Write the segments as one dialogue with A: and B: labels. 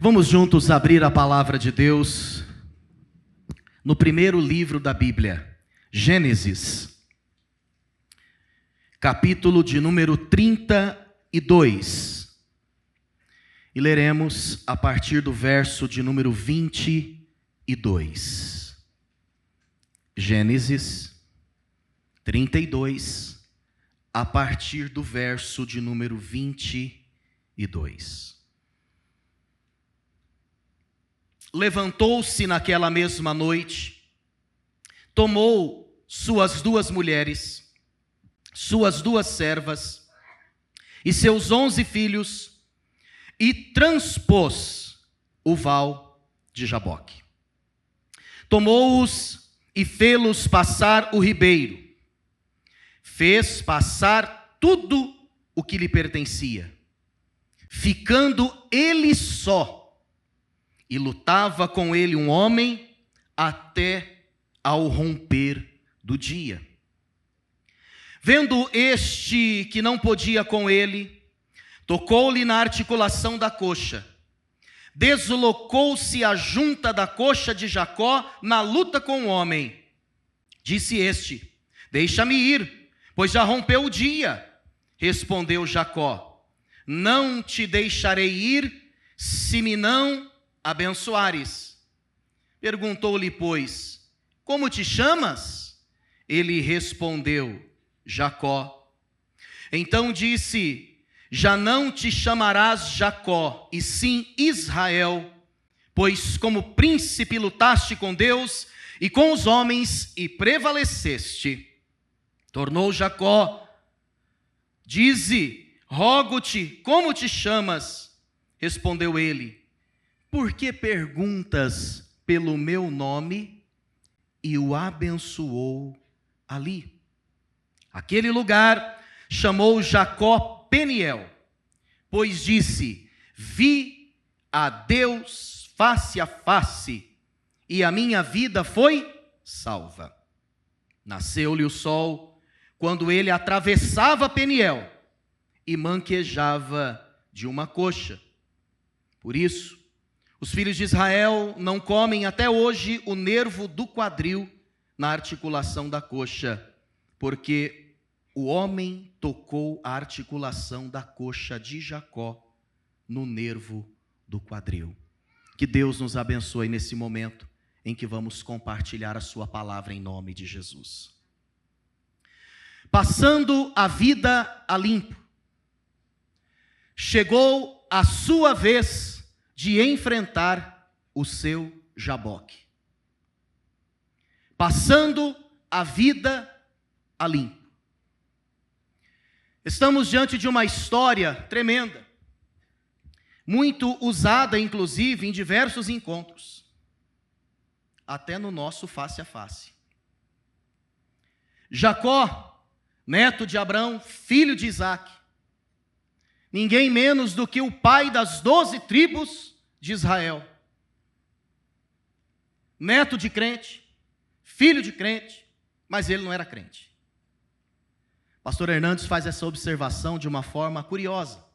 A: Vamos juntos abrir a palavra de Deus no primeiro livro da Bíblia, Gênesis, capítulo de número 32. E leremos a partir do verso de número 22. Gênesis 32, a partir do verso de número 22. Levantou-se naquela mesma noite, tomou suas 2 mulheres, suas 2 servas e seus 11 filhos e transpôs o val de Jaboque. Tomou-os e fê-los passar o ribeiro, fez passar tudo o que lhe pertencia, ficando ele só. E lutava com ele um homem até ao romper do dia. Vendo este que não podia com ele, tocou-lhe na articulação da coxa. Deslocou-se a junta da coxa de Jacó na luta com o homem. Disse este: deixa-me ir, pois já rompeu o dia. Respondeu Jacó: não te deixarei ir, se me não abençoares. Perguntou-lhe, pois, como te chamas? Ele respondeu, Jacó. Então disse, já não te chamarás Jacó, e sim Israel, pois como príncipe lutaste com Deus e com os homens e prevaleceste. Tornou Jacó, dize, rogo-te, como te chamas? Respondeu ele, por que perguntas pelo meu nome? E o abençoou ali. Aquele lugar chamou Jacó Peniel, pois disse, vi a Deus face a face, e a minha vida foi salva. Nasceu-lhe o sol, quando ele atravessava Peniel, e manquejava de uma coxa. Por isso, os filhos de Israel não comem até hoje o nervo do quadril na articulação da coxa, porque o homem tocou a articulação da coxa de Jacó no nervo do quadril. Que Deus nos abençoe nesse momento em que vamos compartilhar a sua palavra em nome de Jesus. Passando a vida a limpo, chegou a sua vez de enfrentar o seu Jaboque. Passando a vida a limpo. Estamos diante de uma história tremenda, muito usada inclusive em diversos encontros, até no nosso face a face. Jacó, neto de Abraão, filho de Isaac, ninguém menos do que o pai das 12 tribos de Israel. Neto de crente, filho de crente, mas ele não era crente. Pastor Hernandes faz essa observação de uma forma curiosa.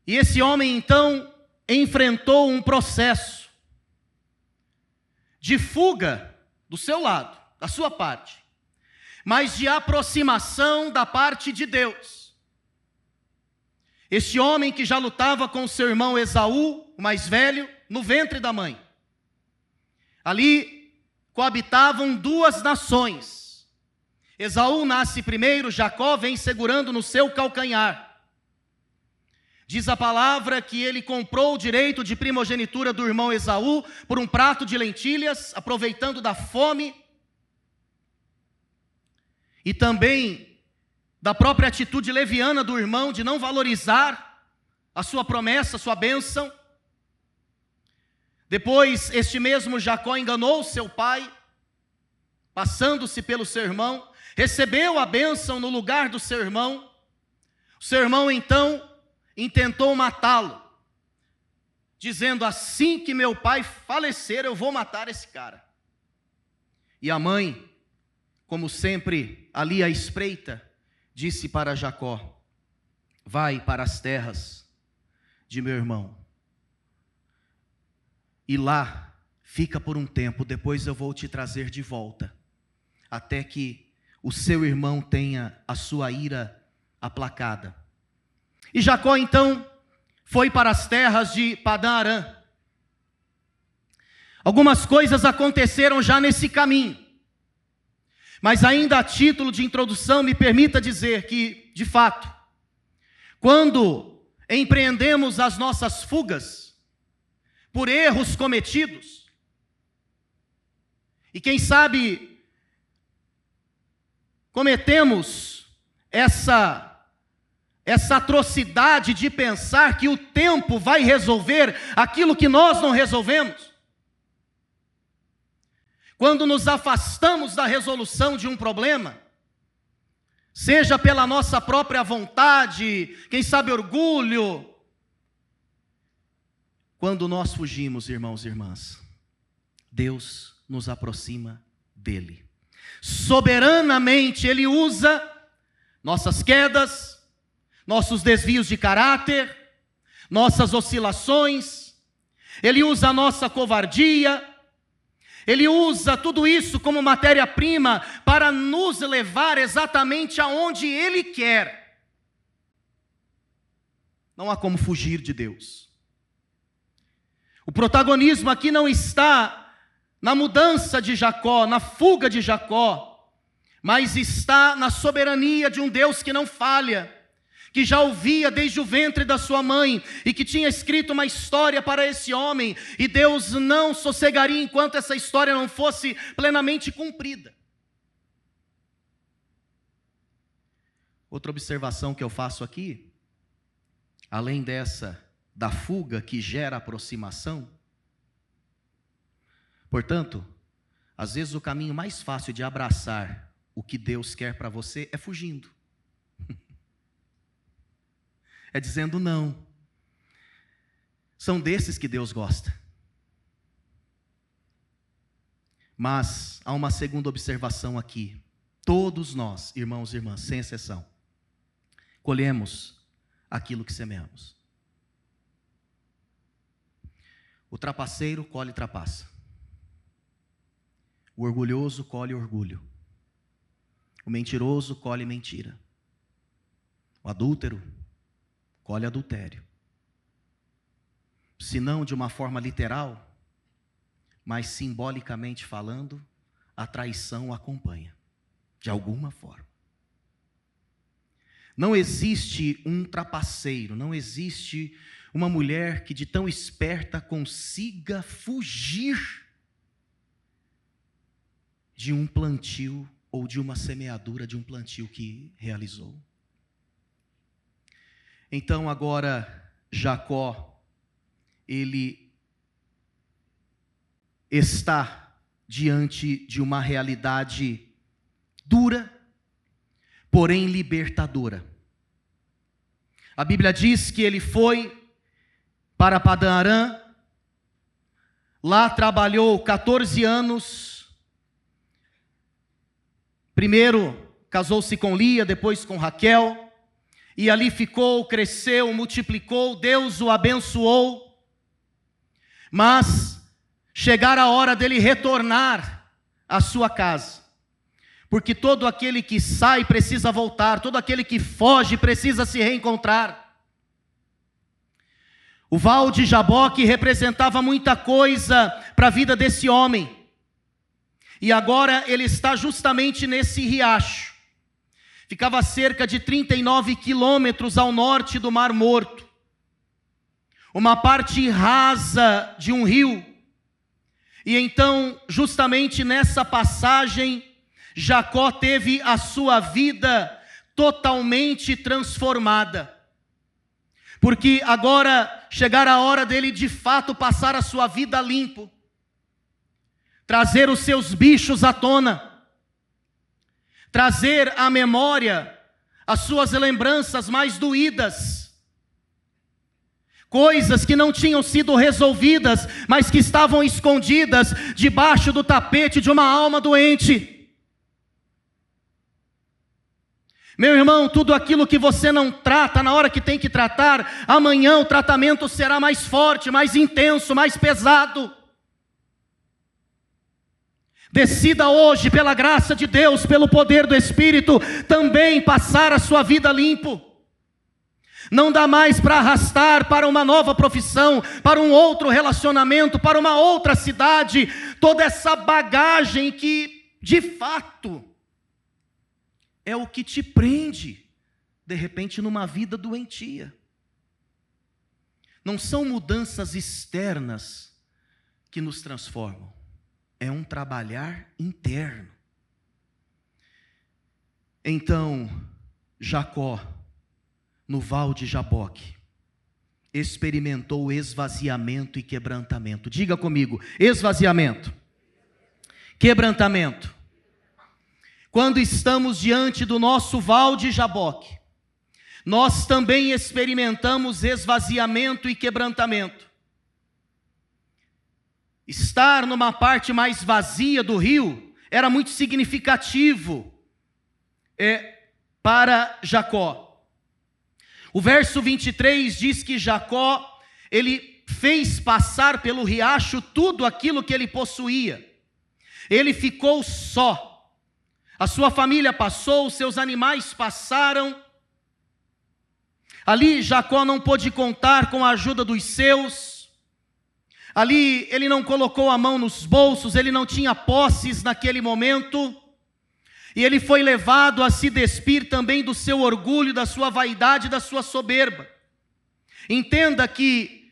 A: E esse homem, então, enfrentou um processo de fuga do seu lado, da sua parte, mas de aproximação da parte de Deus. Este homem que já lutava com seu irmão Esaú, o mais velho, no ventre da mãe. Ali coabitavam 2 nações. Esaú nasce primeiro, Jacó vem segurando no seu calcanhar. Diz a palavra que ele comprou o direito de primogenitura do irmão Esaú por um prato de lentilhas, aproveitando da fome. E também da própria atitude leviana do irmão de não valorizar a sua promessa, a sua bênção. Depois, este mesmo Jacó enganou seu pai, passando-se pelo seu irmão, recebeu a bênção no lugar do seu irmão. O seu irmão, então, intentou matá-lo, dizendo, assim que meu pai falecer, eu vou matar esse cara. E a mãe, como sempre, ali à espreita, disse para Jacó, vai para as terras de meu irmão, e lá fica por um tempo, depois eu vou te trazer de volta, até que o seu irmão tenha a sua ira aplacada. E Jacó então foi para as terras de Padã-Arã. Algumas coisas aconteceram já nesse caminho, mas ainda a título de introdução me permita dizer que, de fato, quando empreendemos as nossas fugas por erros cometidos, e quem sabe cometemos essa atrocidade de pensar que o tempo vai resolver aquilo que nós não resolvemos. Quando nos afastamos da resolução de um problema, seja pela nossa própria vontade, quem sabe orgulho, quando nós fugimos, irmãos e irmãs, Deus nos aproxima dele. Soberanamente Ele usa nossas quedas, nossos desvios de caráter, nossas oscilações, Ele usa a nossa covardia, Ele usa tudo isso como matéria-prima para nos levar exatamente aonde Ele quer. Não há como fugir de Deus. O protagonismo aqui não está na mudança de Jacó, na fuga de Jacó, mas está na soberania de um Deus que não falha, que já ouvia desde o ventre da sua mãe, e que tinha escrito uma história para esse homem, e Deus não sossegaria enquanto essa história não fosse plenamente cumprida. Outra observação que eu faço aqui, além dessa da fuga que gera aproximação, portanto, às vezes o caminho mais fácil de abraçar o que Deus quer para você é fugindo. É dizendo não. São desses que Deus gosta. Mas há uma segunda observação aqui. Todos nós, irmãos e irmãs, sem exceção, colhemos aquilo que semeamos. O trapaceiro colhe trapaça. O orgulhoso colhe orgulho. O mentiroso colhe mentira. O adúltero colhe adultério. Se não de uma forma literal, mas simbolicamente falando, a traição o acompanha, de alguma forma. Não existe um trapaceiro, não existe uma mulher que de tão esperta consiga fugir de um plantio ou de uma semeadura de um plantio que realizou. Então agora Jacó, ele está diante de uma realidade dura, porém libertadora. A Bíblia diz que ele foi para Padã-Arã, lá trabalhou 14 anos, primeiro casou-se com Lia, depois com Raquel, e ali ficou, cresceu, multiplicou, Deus o abençoou, mas chegara a hora dele retornar à sua casa, porque todo aquele que sai precisa voltar, todo aquele que foge precisa se reencontrar. O val de Jaboque representava muita coisa para a vida desse homem, e agora ele está justamente nesse riacho. Ficava a cerca de 39 quilômetros ao norte do Mar Morto, uma parte rasa de um rio. E então, justamente nessa passagem, Jacó teve a sua vida totalmente transformada, porque agora chegara a hora dele de fato passar a sua vida limpo, trazer os seus bichos à tona, trazer à memória as suas lembranças mais doídas, coisas que não tinham sido resolvidas, mas que estavam escondidas debaixo do tapete de uma alma doente. Meu irmão, tudo aquilo que você não trata na hora que tem que tratar, amanhã o tratamento será mais forte, mais intenso, mais pesado. Decida hoje, pela graça de Deus, pelo poder do Espírito, também passar a sua vida limpo. Não dá mais para arrastar para uma nova profissão, para um outro relacionamento, para uma outra cidade, toda essa bagagem que, de fato, é o que te prende, de repente, numa vida doentia. Não são mudanças externas que nos transformam, é um trabalhar interno. Então, Jacó, no val de Jaboque, experimentou o esvaziamento e quebrantamento. Diga comigo, esvaziamento, quebrantamento. Quando estamos diante do nosso val de Jaboque, nós também experimentamos esvaziamento e quebrantamento. Estar numa parte mais vazia do rio era muito significativo para Jacó. O verso 23 diz que Jacó, ele fez passar pelo riacho tudo aquilo que ele possuía. Ele ficou só. A sua família passou, os seus animais passaram. Ali Jacó não pôde contar com a ajuda dos seus. Ali ele não colocou a mão nos bolsos, ele não tinha posses naquele momento. E ele foi levado a se despir também do seu orgulho, da sua vaidade, da sua soberba. Entenda que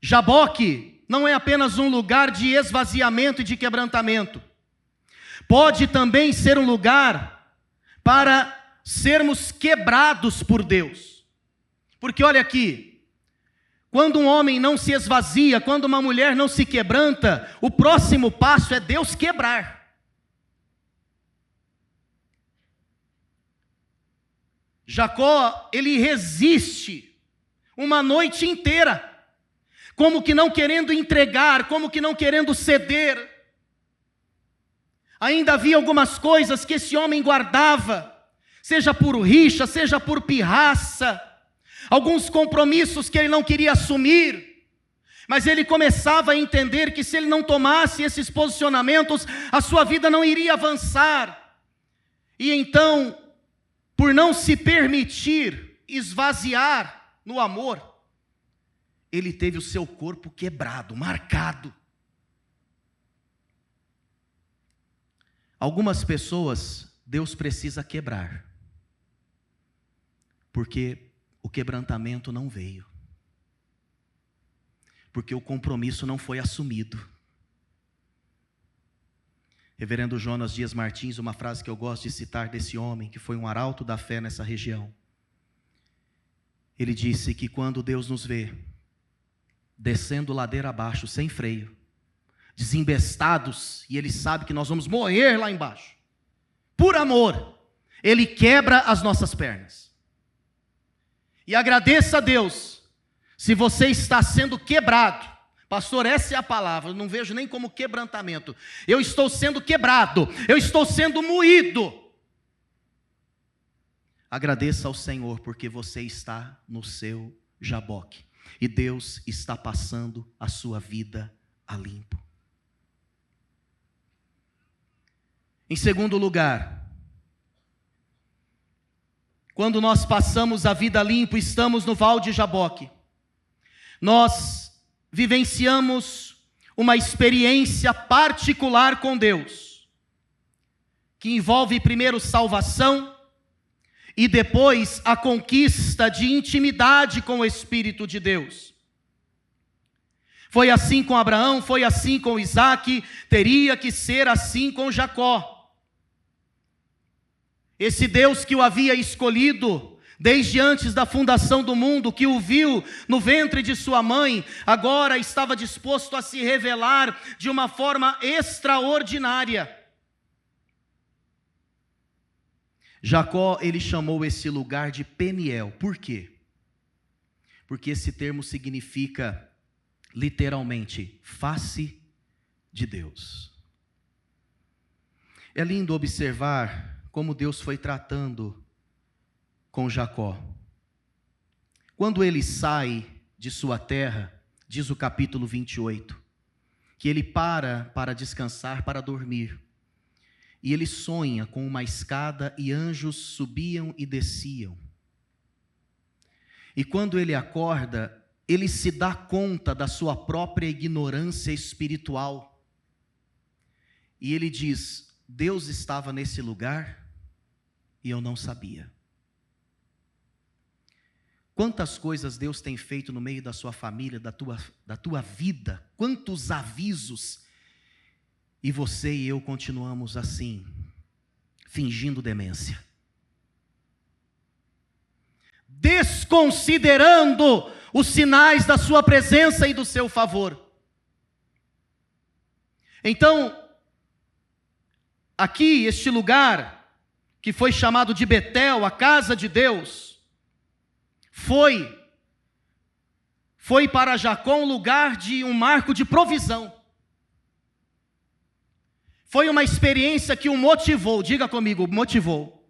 A: Jaboque não é apenas um lugar de esvaziamento e de quebrantamento. Pode também ser um lugar para sermos quebrados por Deus. Porque olha aqui, quando um homem não se esvazia, quando uma mulher não se quebranta, o próximo passo é Deus quebrar. Jacó, ele resiste uma noite inteira, como que não querendo entregar, como que não querendo ceder. Ainda havia algumas coisas que esse homem guardava, seja por rixa, seja por pirraça, alguns compromissos que ele não queria assumir, mas ele começava a entender que se ele não tomasse esses posicionamentos, a sua vida não iria avançar. E então, por não se permitir esvaziar no amor, ele teve o seu corpo quebrado, marcado. Algumas pessoas Deus precisa quebrar, porque o quebrantamento não veio, porque o compromisso não foi assumido. Reverendo Jonas Dias Martins, uma frase que eu gosto de citar desse homem, que foi um arauto da fé nessa região. Ele disse que quando Deus nos vê descendo ladeira abaixo, sem freio, desembestados, e Ele sabe que nós vamos morrer lá embaixo, por amor, Ele quebra as nossas pernas. E agradeça a Deus, se você está sendo quebrado. Pastor, essa é a palavra, eu não vejo nem como quebrantamento. Eu estou sendo quebrado, eu estou sendo moído. Agradeça ao Senhor, porque você está no seu Jaboque. E Deus está passando a sua vida a limpo. Em segundo lugar, quando nós passamos a vida limpo, estamos no val de Jaboque, nós vivenciamos uma experiência particular com Deus, que envolve primeiro salvação e depois a conquista de intimidade com o Espírito de Deus. Foi assim com Abraão, foi assim com Isaque, teria que ser assim com Jacó. Esse Deus que o havia escolhido desde antes da fundação do mundo, que o viu no ventre de sua mãe, agora estava disposto a se revelar de uma forma extraordinária. Jacó, ele chamou esse lugar de Peniel. Por quê? Porque esse termo significa, literalmente, face de Deus. É lindo observar como Deus foi tratando com Jacó. Quando ele sai de sua terra, diz o capítulo 28, que ele para descansar, para dormir. E ele sonha com uma escada e anjos subiam e desciam. E quando ele acorda, ele se dá conta da sua própria ignorância espiritual. E ele diz: Deus estava nesse lugar e eu não sabia. Quantas coisas Deus tem feito no meio da sua família, da tua vida, quantos avisos, e você e eu continuamos assim, fingindo demência, desconsiderando os sinais da sua presença e do seu favor. Então, aqui, este lugar, que foi chamado de Betel, a casa de Deus, foi para Jacó um lugar de um marco de provisão. Foi uma experiência que o motivou, diga comigo, motivou.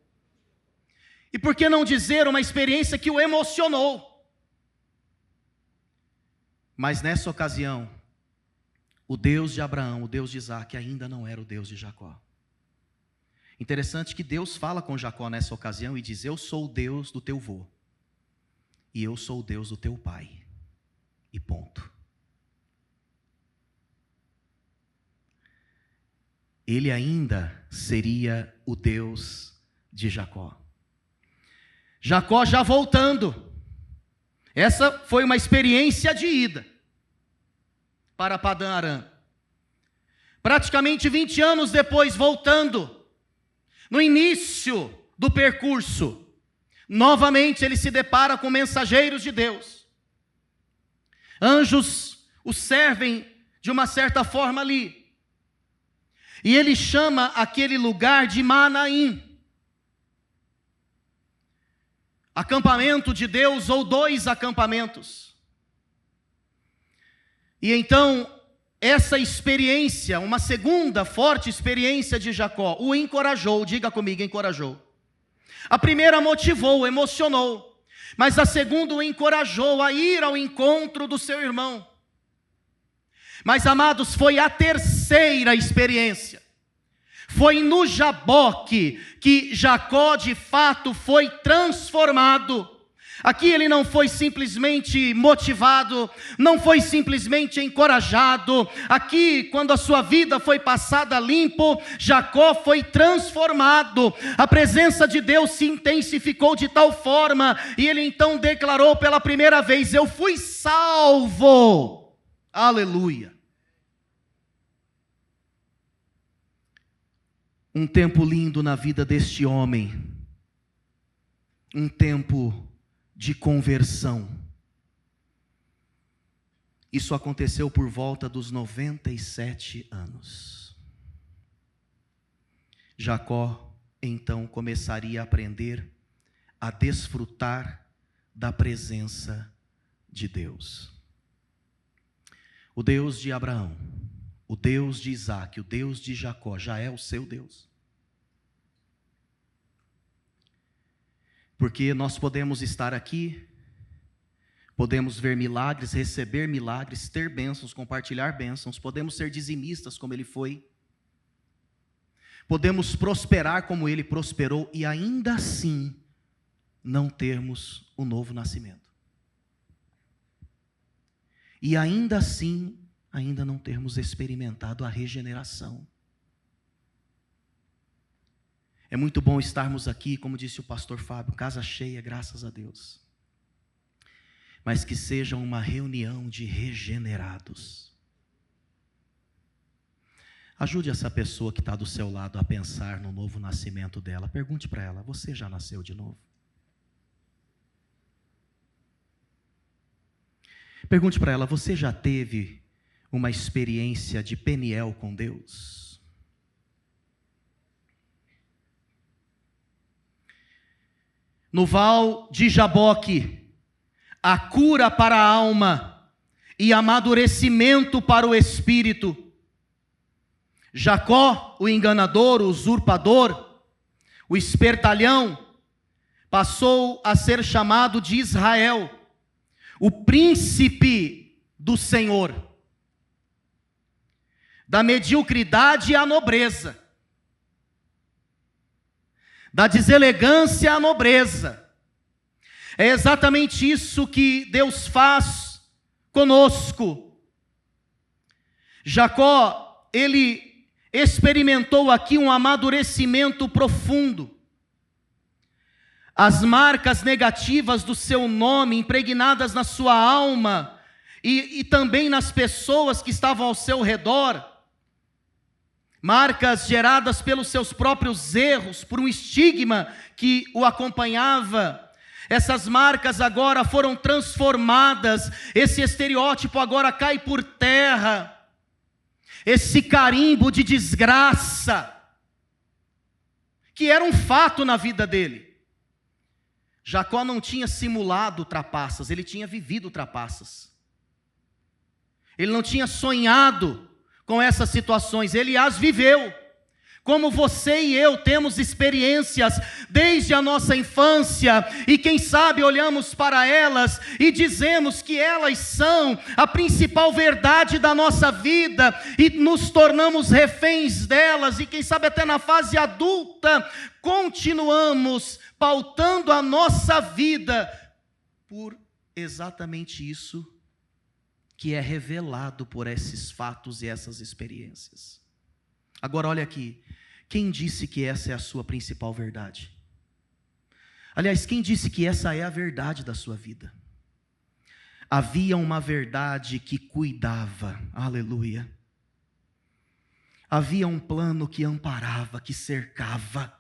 A: E por que não dizer uma experiência que o emocionou? Mas nessa ocasião, o Deus de Abraão, o Deus de Isaac, ainda não era o Deus de Jacó. Interessante que Deus fala com Jacó nessa ocasião e diz: eu sou o Deus do teu vô, e eu sou o Deus do teu pai. E ponto. Ele ainda seria o Deus de Jacó. Jacó já voltando. Essa foi uma experiência de ida para Padã Arã. Praticamente 20 anos depois, voltando, no início do percurso, novamente ele se depara com mensageiros de Deus. Anjos o servem de uma certa forma ali. E ele chama aquele lugar de Manaim. Acampamento de Deus, ou 2 acampamentos. E então, essa experiência, uma segunda forte experiência de Jacó, o encorajou, diga comigo, encorajou. A primeira motivou, emocionou. Mas a segunda o encorajou a ir ao encontro do seu irmão. Mas, amados, foi a terceira experiência. Foi no Jaboque que Jacó de fato foi transformado. Aqui ele não foi simplesmente motivado, não foi simplesmente encorajado. Aqui, quando a sua vida foi passada limpo, Jacó foi transformado. A presença de Deus se intensificou de tal forma, e ele então declarou pela primeira vez: eu fui salvo. Aleluia. Um tempo lindo na vida deste homem. Um tempo de conversão. Isso aconteceu por volta dos 97 anos. Jacó então começaria a aprender a desfrutar da presença de Deus. O Deus de Abraão, o Deus de Isaac, o Deus de Jacó já é o seu Deus. Porque nós podemos estar aqui, podemos ver milagres, receber milagres, ter bênçãos, compartilhar bênçãos, podemos ser dizimistas como ele foi, podemos prosperar como ele prosperou e ainda assim não termos o novo nascimento. E ainda assim, ainda não termos experimentado a regeneração. É muito bom estarmos aqui, como disse o pastor Fábio, casa cheia, graças a Deus. Mas que seja uma reunião de regenerados. Ajude essa pessoa que está do seu lado a pensar no novo nascimento dela. Pergunte para ela: você já nasceu de novo? Pergunte para ela: você já teve uma experiência de Peniel com Deus? No val de Jaboque, a cura para a alma e amadurecimento para o espírito. Jacó, o enganador, o usurpador, o espertalhão, passou a ser chamado de Israel, o príncipe do Senhor, da mediocridade à nobreza, da deselegância à nobreza. É exatamente isso que Deus faz conosco. Jacó, ele experimentou aqui um amadurecimento profundo. As marcas negativas do seu nome, impregnadas na sua alma, e também nas pessoas que estavam ao seu redor, marcas geradas pelos seus próprios erros, por um estigma que o acompanhava. Essas marcas agora foram transformadas, esse estereótipo agora cai por terra, esse carimbo de desgraça, que era um fato na vida dele. Jacó não tinha simulado trapaças, ele tinha vivido trapaças. Ele não tinha sonhado com essas situações, ele as viveu. Como você e eu temos experiências desde a nossa infância, e quem sabe olhamos para elas e dizemos que elas são a principal verdade da nossa vida, e nos tornamos reféns delas, e quem sabe até na fase adulta, continuamos pautando a nossa vida por exatamente isso que é revelado por esses fatos e essas experiências. Agora olha aqui, quem disse que essa é a sua principal verdade? Aliás, quem disse que essa é a verdade da sua vida? Havia uma verdade que cuidava, aleluia. Havia um plano que amparava, que cercava,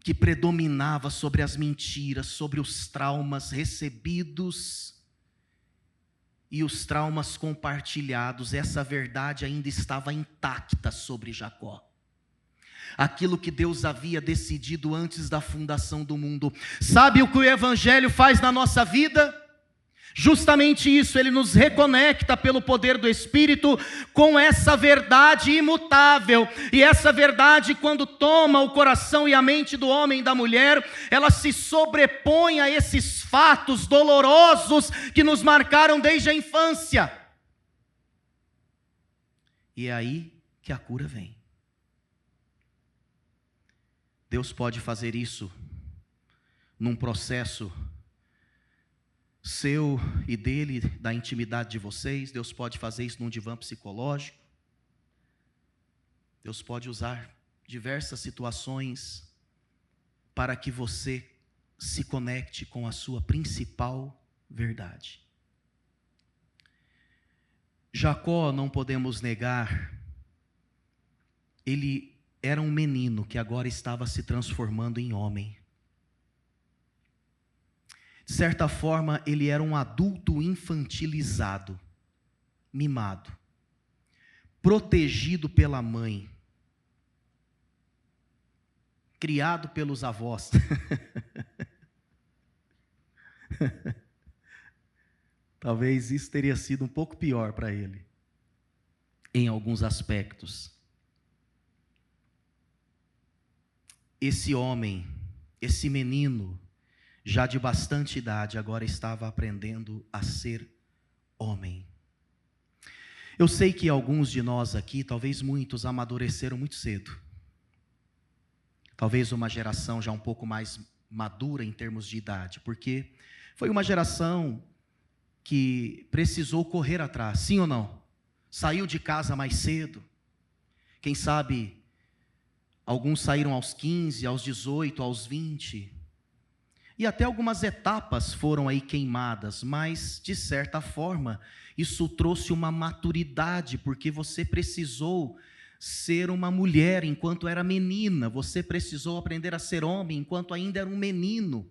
A: que predominava sobre as mentiras, sobre os traumas recebidos e os traumas compartilhados. Essa verdade ainda estava intacta sobre Jacó. Aquilo que Deus havia decidido antes da fundação do mundo. Sabe o que o Evangelho faz na nossa vida? Justamente isso, ele nos reconecta pelo poder do Espírito com essa verdade imutável. E essa verdade, quando toma o coração e a mente do homem e da mulher, ela se sobrepõe a esses fatos dolorosos que nos marcaram desde a infância. E é aí que a cura vem. Deus pode fazer isso num processo seu e dele, da intimidade de vocês. Deus pode fazer isso num divã psicológico. Deus pode usar diversas situações para que você se conecte com a sua principal verdade. Jacó, não podemos negar, ele era um menino que agora estava se transformando em homem. De certa forma, ele era um adulto infantilizado, mimado, protegido pela mãe, criado pelos avós. Talvez isso teria sido um pouco pior para ele, em alguns aspectos. Esse homem, esse menino, já de bastante idade, agora estava aprendendo a ser homem. Eu sei que alguns de nós aqui, talvez muitos, amadureceram muito cedo. Talvez uma geração já um pouco mais madura em termos de idade, porque foi uma geração que precisou correr atrás, sim ou não? Saiu de casa mais cedo. Quem sabe, alguns saíram aos 15, aos 18, aos 20. E até algumas etapas foram aí queimadas, mas de certa forma isso trouxe uma maturidade, porque você precisou ser uma mulher enquanto era menina, você precisou aprender a ser homem enquanto ainda era um menino.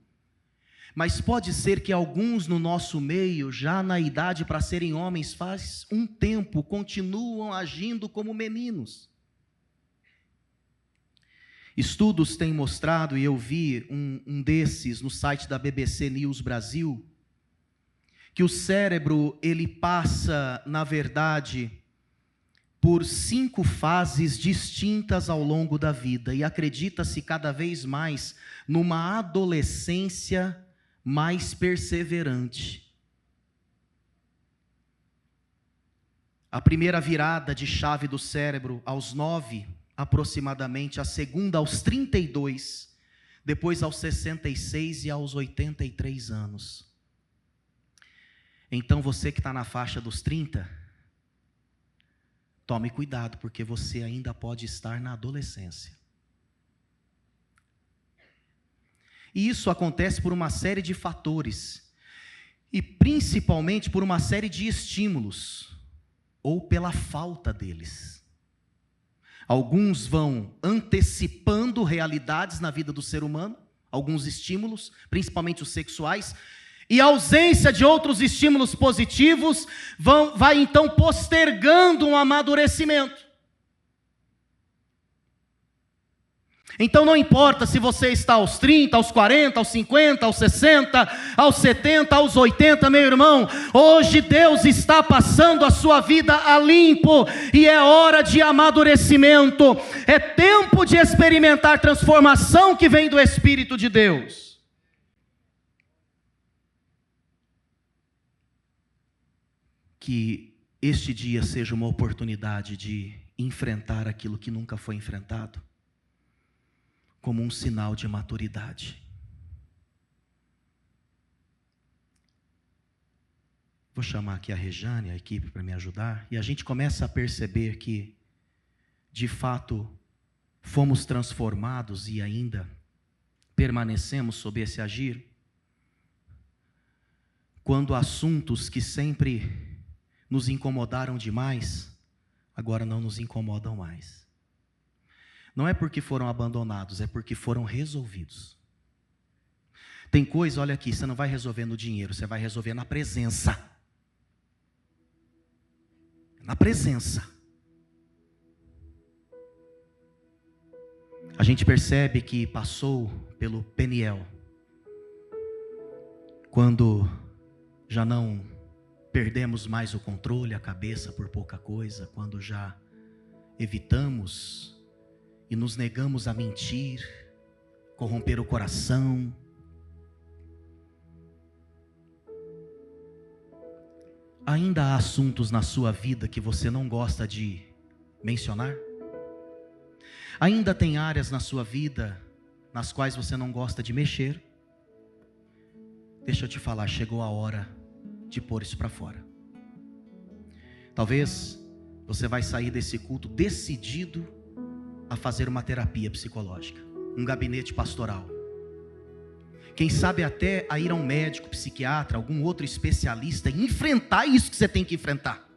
A: Mas pode ser que alguns no nosso meio, já na idade para serem homens, faz um tempo, continuam agindo como meninos. Estudos têm mostrado, e eu vi um desses no site da BBC News Brasil, que o cérebro, ele passa, na verdade, por 5 fases distintas ao longo da vida, e acredita-se cada vez mais numa adolescência mais perseverante. A primeira virada de chave do cérebro aos 9, aproximadamente, a segunda aos 32, depois aos 66 e aos 83 anos. Então você que está na faixa dos 30, tome cuidado, porque você ainda pode estar na adolescência. E isso acontece por uma série de fatores, e principalmente por uma série de estímulos, ou pela falta deles. Alguns vão antecipando realidades na vida do ser humano, alguns estímulos, principalmente os sexuais, e a ausência de outros estímulos positivos vai então postergando um amadurecimento. Então não importa se você está aos 30, aos 40, aos 50, aos 60, aos 70, aos 80, meu irmão, hoje Deus está passando a sua vida a limpo, e é hora de amadurecimento, é tempo de experimentar transformação que vem do Espírito de Deus. Que este dia seja uma oportunidade de enfrentar aquilo que nunca foi enfrentado, como um sinal de maturidade. Vou chamar aqui a Rejane, a equipe, para me ajudar, e a gente começa a perceber que, de fato, fomos transformados e ainda permanecemos sob esse agir, quando assuntos que sempre nos incomodaram demais, agora não nos incomodam mais. Não é porque foram abandonados, é porque foram resolvidos. Tem coisa, olha aqui, você não vai resolver no dinheiro, você vai resolver na presença. Na presença. A gente percebe que passou pelo Peniel, quando já não perdemos mais o controle, a cabeça por pouca coisa, quando já evitamos e nos negamos a mentir, corromper o coração. Ainda há assuntos na sua vida que você não gosta de mencionar? Ainda tem áreas na sua vida nas quais você não gosta de mexer? Deixa eu te falar, chegou a hora de pôr isso para fora. Talvez você vai sair desse culto decidido a fazer uma terapia psicológica, um gabinete pastoral. Quem sabe até a ir a um médico, psiquiatra, algum outro especialista e enfrentar isso que você tem que enfrentar.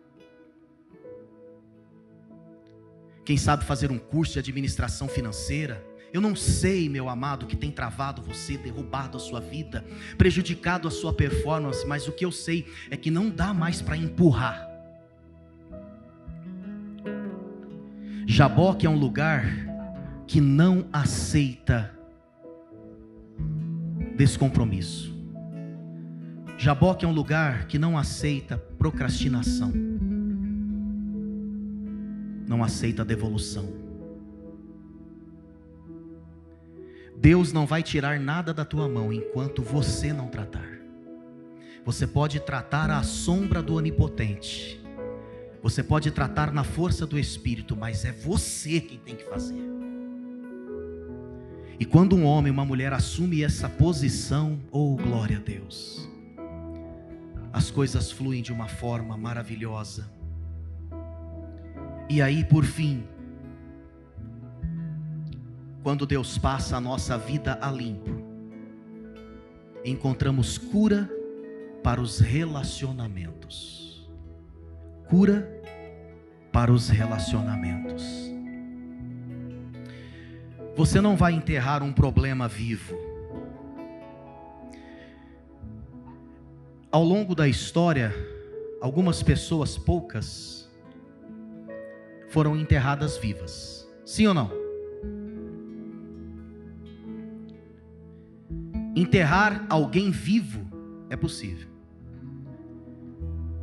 A: Quem sabe fazer um curso de administração financeira. Eu não sei, meu amado, o que tem travado você, derrubado a sua vida, prejudicado a sua performance, mas o que eu sei é que não dá mais para empurrar. Jaboque é um lugar que não aceita descompromisso. Jaboque é um lugar que não aceita procrastinação, não aceita devolução. Deus não vai tirar nada da tua mão enquanto você não tratar. Você pode tratar à sombra do onipotente, você pode tratar na força do Espírito, mas é você quem tem que fazer. E quando um homem e uma mulher assumem essa posição, oh glória a Deus, as coisas fluem de uma forma maravilhosa. E aí, por fim, quando Deus passa a nossa vida a limpo, encontramos cura para os relacionamentos. Cura para os relacionamentos. Você não vai enterrar um problema vivo. Ao longo da história, algumas pessoas, poucas, foram enterradas vivas. Sim ou não? Enterrar alguém vivo é possível,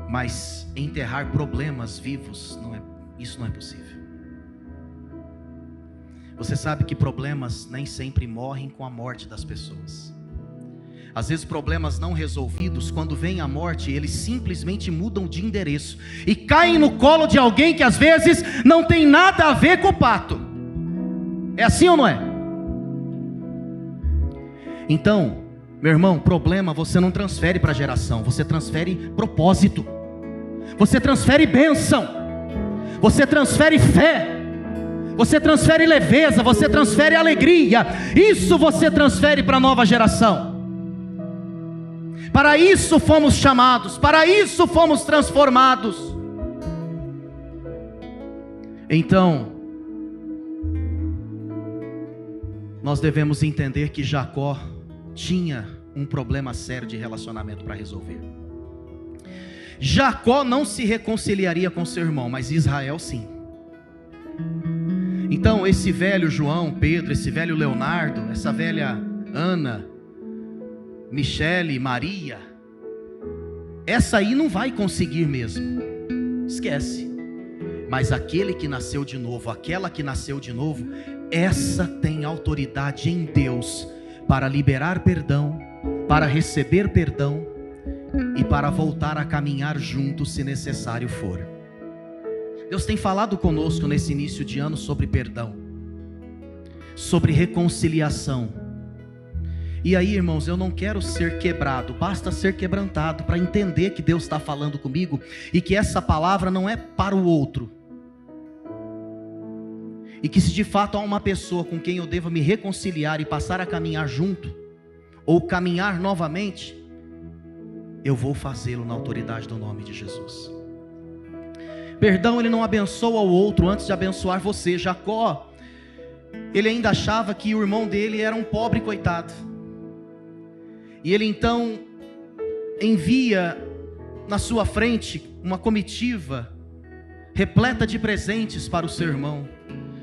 A: mas enterrar problemas vivos não é Isso não é possível. Você sabe que problemas nem sempre morrem com a morte das pessoas. Às vezes problemas não resolvidos, quando vem a morte, eles simplesmente mudam de endereço e caem no colo de alguém que às vezes não tem nada a ver com o pato. É assim ou não é? Então, meu irmão, problema você não transfere para geração, você transfere propósito, você transfere bênção, você transfere fé, você transfere leveza, você transfere alegria. Isso você transfere para a nova geração. Para isso fomos chamados, para isso fomos transformados. Então, nós devemos entender que Jacó tinha um problema sério de relacionamento para resolver. Jacó não se reconciliaria com seu irmão, mas Israel sim. Então esse velho João, Pedro, esse velho Leonardo, essa velha Ana, Michele, Maria, essa aí não vai conseguir mesmo, esquece. Mas aquele que nasceu de novo, aquela que nasceu de novo, essa tem autoridade em Deus para liberar perdão, para receber perdão e para voltar a caminhar juntos se necessário for. Deus tem falado conosco nesse início de ano sobre perdão, sobre reconciliação. E aí, irmãos, eu não quero ser quebrado, basta ser quebrantado para entender que Deus está falando comigo e que essa palavra não é para o outro. E que se de fato há uma pessoa com quem eu devo me reconciliar e passar a caminhar junto, ou caminhar novamente, eu vou fazê-lo na autoridade do nome de Jesus. Perdão, ele não abençoa o outro antes de abençoar você. Jacó, ele ainda achava que o irmão dele era um pobre coitado. E ele então envia na sua frente uma comitiva repleta de presentes para o seu irmão.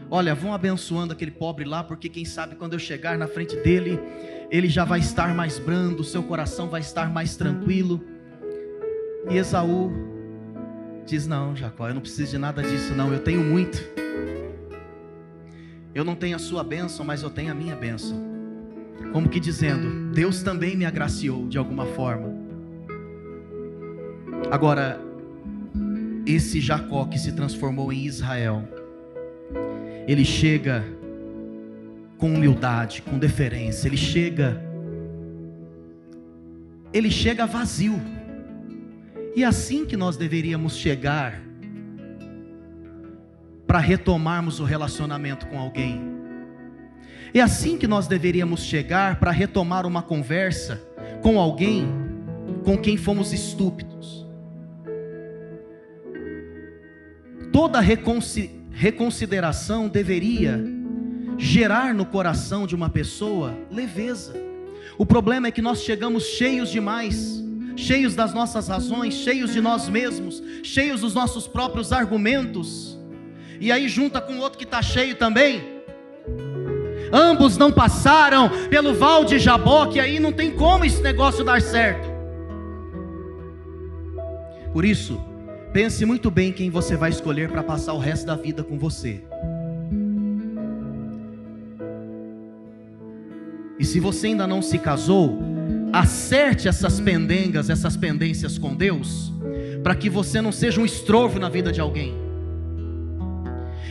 A: Olha, vão abençoando aquele pobre lá, porque quem sabe quando eu chegar na frente dele, ele já vai estar mais brando, seu coração vai estar mais tranquilo. E Esaú diz: não, Jacó, eu não preciso de nada disso não, eu tenho muito. Eu não tenho a sua bênção, mas eu tenho a minha bênção. Como que dizendo, Deus também me agraciou de alguma forma. Agora, esse Jacó que se transformou em Israel, ele chega com humildade, com deferência, ele chega vazio. E é assim que nós deveríamos chegar para retomarmos o relacionamento com alguém. É assim que nós deveríamos chegar para retomar uma conversa com alguém com quem fomos estúpidos. Toda reconsideração deveria gerar no coração de uma pessoa leveza. O problema é que nós chegamos cheios demais, cheios das nossas razões, cheios de nós mesmos, cheios dos nossos próprios argumentos, e aí junta com outro que está cheio também. Ambos não passaram pelo val de Jaboque, aí não tem como esse negócio dar certo. Por isso, pense muito bem quem você vai escolher para passar o resto da vida com você. E se você ainda não se casou, acerte essas pendengas, essas pendências com Deus, para que você não seja um estrovo na vida de alguém.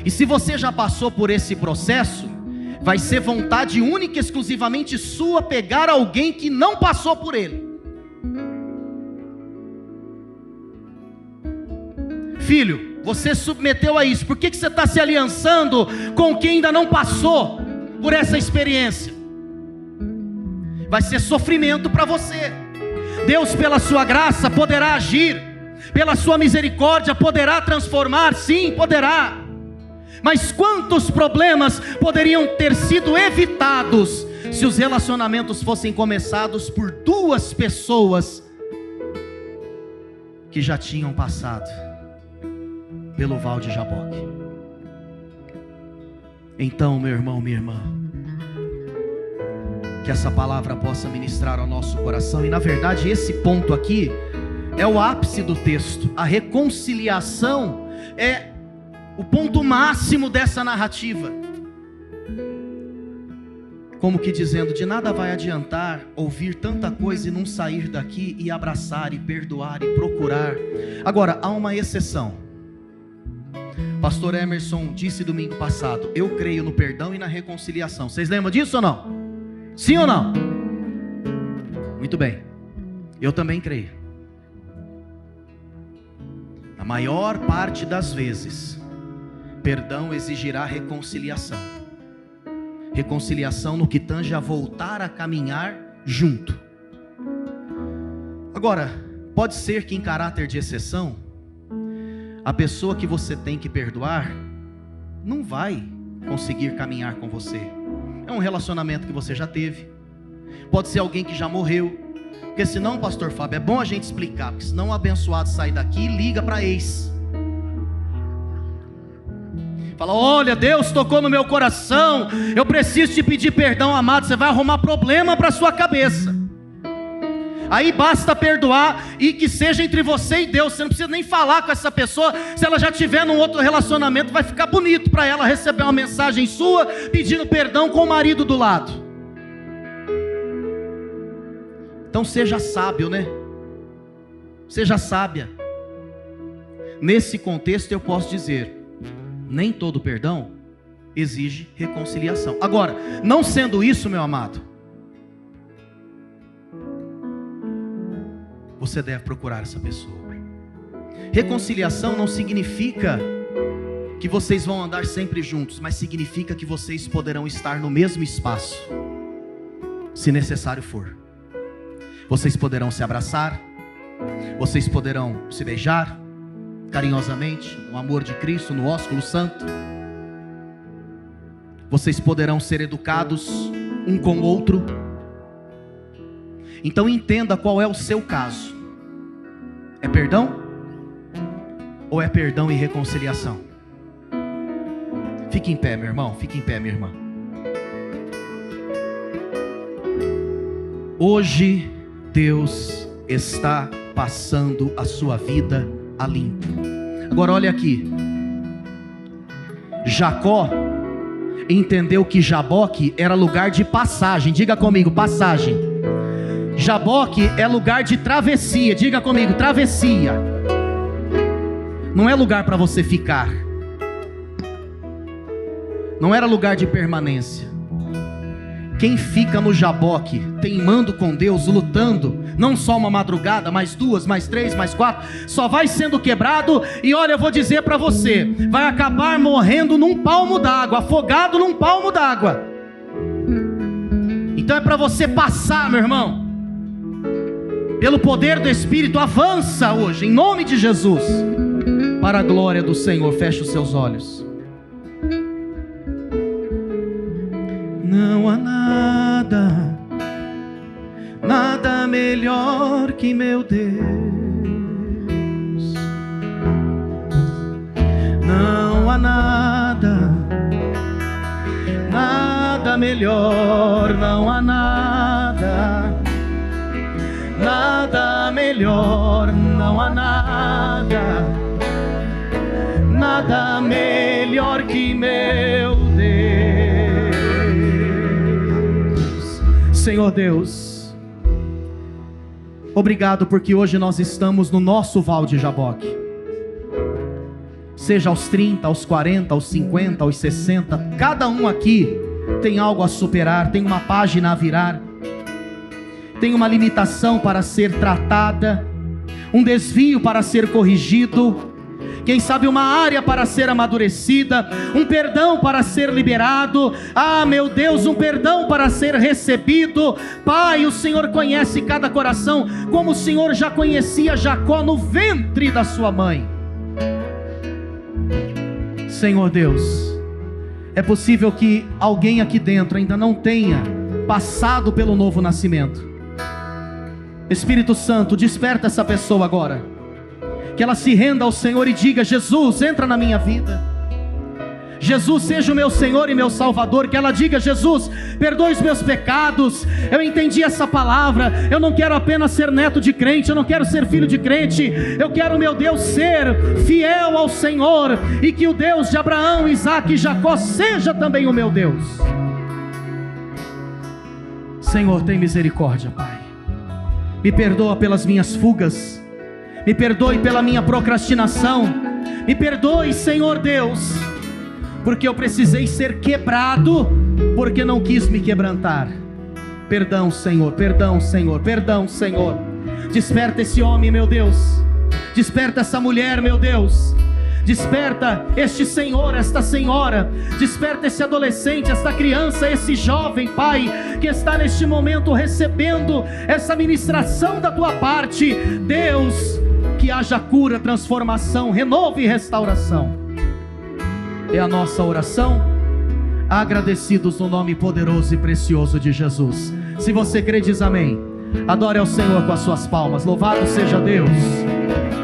A: E se você já passou por esse processo, vai ser vontade única e exclusivamente sua pegar alguém que não passou por ele. Filho, você submeteu a isso, por que você está se aliançando com quem ainda não passou por essa experiência? Vai ser sofrimento para você. Deus, pela sua graça, poderá agir, pela sua misericórdia, poderá transformar, sim, poderá. Mas quantos problemas poderiam ter sido evitados se os relacionamentos fossem começados por duas pessoas que já tinham passado pelo val de Jaboque? Então, meu irmão, minha irmã, que essa palavra possa ministrar ao nosso coração. E na verdade esse ponto aqui é o ápice do texto. A reconciliação é o ponto máximo dessa narrativa. Como que dizendo, de nada vai adiantar ouvir tanta coisa e não sair daqui e abraçar e perdoar e procurar. Agora, há uma exceção. Pastor Emerson disse domingo passado, eu creio no perdão e na reconciliação. Vocês lembram disso ou não? Sim ou não? Muito bem. Eu também creio. A maior parte das vezes, perdão exigirá reconciliação. Reconciliação no que tange a voltar a caminhar junto. Agora, pode ser que em caráter de exceção, a pessoa que você tem que perdoar não vai conseguir caminhar com você. É um relacionamento que você já teve. Pode ser alguém que já morreu. Porque senão, pastor Fábio, é bom a gente explicar, porque senão o abençoado sai daqui e liga para ex. Fala, olha, Deus tocou no meu coração, eu preciso te pedir perdão, amado. Você vai arrumar problema para sua cabeça. Aí basta perdoar e que seja entre você e Deus. Você não precisa nem falar com essa pessoa. Se ela já tiver num outro relacionamento, vai ficar bonito para ela receber uma mensagem sua pedindo perdão com o marido do lado. Então seja sábio, né? Seja sábia. Nesse contexto eu posso dizer, nem todo perdão exige reconciliação. Agora, não sendo isso, meu amado, você deve procurar essa pessoa. Reconciliação não significa que vocês vão andar sempre juntos, mas significa que vocês poderão estar no mesmo espaço, se necessário for. Vocês poderão se abraçar, vocês poderão se beijar carinhosamente, no amor de Cristo, no ósculo santo. Vocês poderão ser educados um com o outro. Então entenda qual é o seu caso. É perdão? Ou é perdão e reconciliação? Fique em pé, meu irmão, fique em pé, minha irmã. Hoje Deus está passando a sua vida a limpo. Agora olha aqui. Jacó entendeu que Jaboque era lugar de passagem. Diga comigo, passagem. Jaboque é lugar de travessia. Diga comigo, travessia. Não é lugar para você ficar. Não era lugar de permanência. Quem fica no Jaboque, teimando com Deus, lutando, não só uma madrugada, mais 2, mais 3, mais 4, só vai sendo quebrado. E olha, eu vou dizer para você, vai acabar morrendo num palmo d'água, afogado num palmo d'água. Então é para você passar, meu irmão. Pelo poder do Espírito, avança hoje, em nome de Jesus, para a glória do Senhor. Feche os seus olhos. Não há nada melhor que meu Deus. Não há nada melhor, não há nada melhor, não há nada melhor que meu Deus. Senhor Deus, obrigado porque hoje nós estamos no nosso Val de Jaboque. Seja aos 30, aos 40, aos 50, aos 60, cada um aqui tem algo a superar, tem uma página a virar, tem uma limitação para ser tratada, um desvio para ser corrigido, quem sabe uma área para ser amadurecida, um perdão para ser liberado. Ah, meu Deus, um perdão para ser recebido. Pai, o Senhor conhece cada coração, como o Senhor já conhecia Jacó no ventre da sua mãe. Senhor Deus, é possível que alguém aqui dentro ainda não tenha passado pelo novo nascimento. Espírito Santo, desperta essa pessoa agora, que ela se renda ao Senhor e diga: Jesus, entra na minha vida. Jesus seja o meu Senhor e meu Salvador, que ela diga: Jesus, perdoe os meus pecados, eu entendi essa palavra, eu não quero apenas ser neto de crente, eu não quero ser filho de crente, eu quero, meu Deus, ser fiel ao Senhor, e que o Deus de Abraão, Isaque e Jacó seja também o meu Deus. Senhor, tem misericórdia, Pai, me perdoa pelas minhas fugas, me perdoe pela minha procrastinação, me perdoe, Senhor Deus, porque eu precisei ser quebrado, porque não quis me quebrantar. Perdão, Senhor, perdão, Senhor, perdão, Senhor. Desperta esse homem, meu Deus, desperta essa mulher, meu Deus, desperta este senhor, esta senhora, desperta esse adolescente, esta criança, esse jovem, Pai, que está neste momento recebendo essa ministração da Tua parte. Deus, que haja cura, transformação, renovo e restauração. É a nossa oração, agradecidos no nome poderoso e precioso de Jesus. Se você crê, diz amém. Adore ao Senhor com as suas palmas. Louvado seja Deus.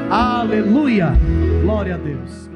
A: Aleluia. Glória a Deus.